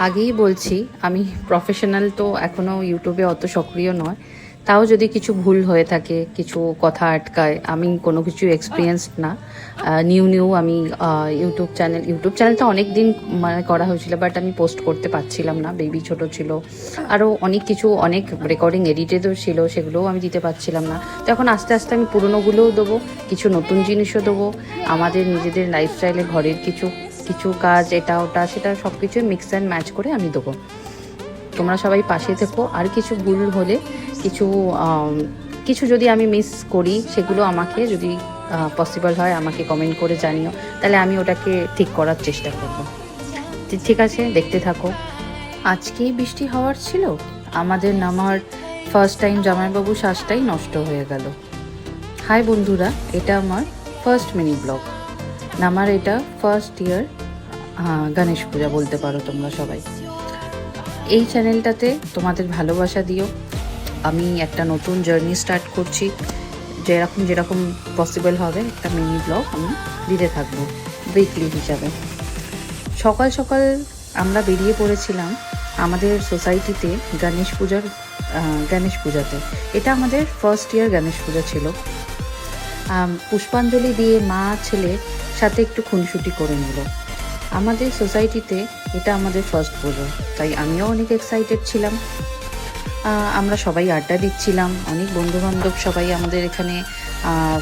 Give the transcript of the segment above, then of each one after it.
আগেই বলছি, আমি প্রফেশনাল তো এখনও ইউটিউবে অত সক্রিয় নয়। তাও যদি কিছু ভুল হয়ে থাকে, কিছু কথা আটকায়, আমি কোনো কিছু এক্সপিরিয়েন্সড না। নিউ আমি ইউটিউব চ্যানেলটা অনেক দিন মানে করা হয়েছিল, বাট আমি পোস্ট করতে পারছিলাম না, বেবি ছোট ছিল। আরও অনেক রেকর্ডিং এডিটেডও ছিল, সেগুলোও আমি দিতে পারছিলাম না। তো এখন আস্তে আস্তে আমি পুরোনোগুলোও দেবো, কিছু নতুন জিনিসও দেবো, আমাদের নিজেদের লাইফস্টাইলে ঘরের কিছু কিছু কাজ, এটা ওটা সেটা সব কিছু মিক্স অ্যান্ড ম্যাচ করে আমি দেবো। তোমরা সবাই পাশে থেকো। আর কিছু ভুল হলে, কিছু কিছু যদি আমি মিস করি, সেগুলো আমাকে যদি পসিবল হয় আমাকে কমেন্ট করে জানিও, তাহলে আমি ওটাকে ঠিক করার চেষ্টা করব। ঠিক আছে, দেখতে থাকো। আজকেই বৃষ্টি হওয়ার ছিল, আমাদের নামার ফার্স্ট টাইম জামাইবাবু শ্বাসটাই নষ্ট হয়ে গেল। হাই বন্ধুরা, এটা আমার ফার্স্ট মিনি ব্লগ। নামার এটা ফার্স্ট ইয়ার গণেশ পূজা বলতে পারো তোমরা সবাই। এই চ্যানেলটাতে তোমাদের ভালোবাসা দিও। আমি একটা নতুন জার্নি স্টার্ট করছি, যেরকম পসিবল হবে একটা মিনি ব্লগ আমি দিতে থাকবো উইকলি হিসাবে। সকাল সকাল আমরা বেরিয়ে পড়েছিলাম আমাদের সোসাইটিতে গণেশ পূজাতে। এটা আমাদের ফার্স্ট ইয়ার গণেশ পূজা ছিল। পুষ্পাঞ্জলি দিয়ে মা ছেলে সাথে একটু খুনসুটি করে নিল। আমাদের সোসাইটিতে এটা আমাদের ফার্স্ট পুজো, তাই আমিও অনেক এক্সাইটেড ছিলাম। আমরা সবাই আড্ডা দিচ্ছিলাম, অনেক বন্ধুবান্ধব সবাই আমাদের এখানে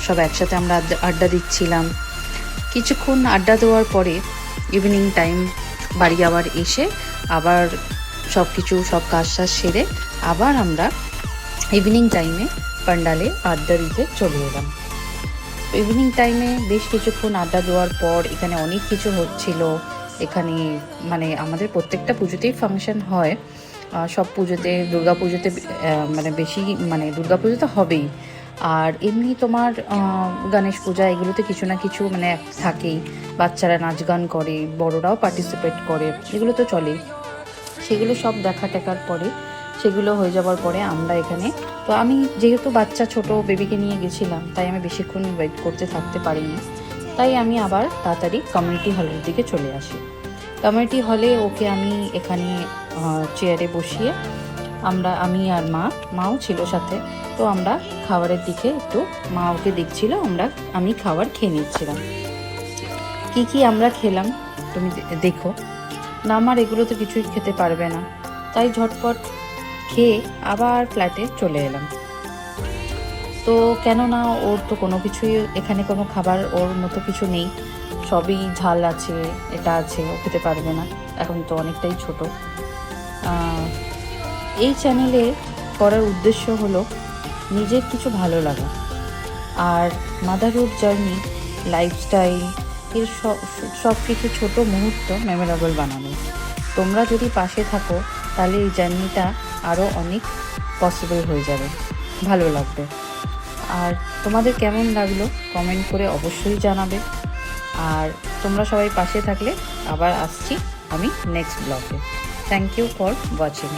সব একসাথে আমরা আড্ডা দিচ্ছিলাম। কিছুক্ষণ আড্ডা দেওয়ার পরে ইভিনিং টাইম বাড়ি আবার এসে আবার সব কাজ সেরে আবার আমরা ইভিনিং টাইমে প্যান্ডালে আড্ডা দিতে চলে এলাম। ইভিনিং টাইমে বেশ কিছুক্ষণ আড্ডা দেওয়ার পর এখানে অনেক কিছু হচ্ছিল। এখানে মানে আমাদের প্রত্যেকটা পুজোতেই ফাংশন হয়, সব পুজোতে, দুর্গা পুজোতে মানে দুর্গা পুজো তো হবেই, আর এমনি তোমার গণেশ পূজা এগুলোতে কিছু না কিছু মানে থাকেই। বাচ্চারা নাচ গান করে, বড়রাও পার্টিসিপেট করে, এগুলো তো চলেই। সেগুলো সব দেখার পরে, সেগুলো হয়ে যাওয়ার পরে আমরা এখানে, তো আমি যেহেতু বাচ্চা ছোট বেবিকে নিয়ে গেছিলাম, তাই আমি বেশিক্ষণ ওয়েট করতে থাকতে পারিনি। তাই আমি আবার তাড়াতাড়ি কমিউনিটি হলের দিকে চলে আসি। কমিউনিটি হলে ওকে আমি এখানে চেয়ারে বসিয়ে আমি আর মাও ছিল সাথে, তো আমরা খাবারের দিকে একটু, মা ওকে দেখছিল, আমি খাবার খেয়ে নিচ্ছিলাম। কি আমরা খেলাম তুমি দেখো না। আমার এগুলো তো কিছুই খেতে পারবে না, তাই ঝটপট খেয়ে আবার ফ্ল্যাটে চলে এলাম। তো কেননা ওর তো কোনো কিছুই এখানে কোনো খাবার ওর মতো কিছু নেই, সবই ঝাল আছে, এটা আছে, ও খেতে পারবে না, এখন তো অনেকটাই ছোট। এই চ্যানেলে করার উদ্দেশ্য হলো নিজের কিছু ভালো লাগা আর মাদারহুড জার্নি, লাইফস্টাইল এর সব কিছু ছোটো মুহূর্ত মেমোরেবল বানানো। তোমরা যদি পাশে থাকো তাহলে এই জার্নিটা আরও অনেক পসিবল হয়ে যাবে, ভালো লাগবে। আর তোমাদের কেমন লাগলো কমেন্ট করে অবশ্যই জানাবে। আর তোমরা সবাই পাশে থাকলে আবার আসছি আমি next blog. Thank you for watching.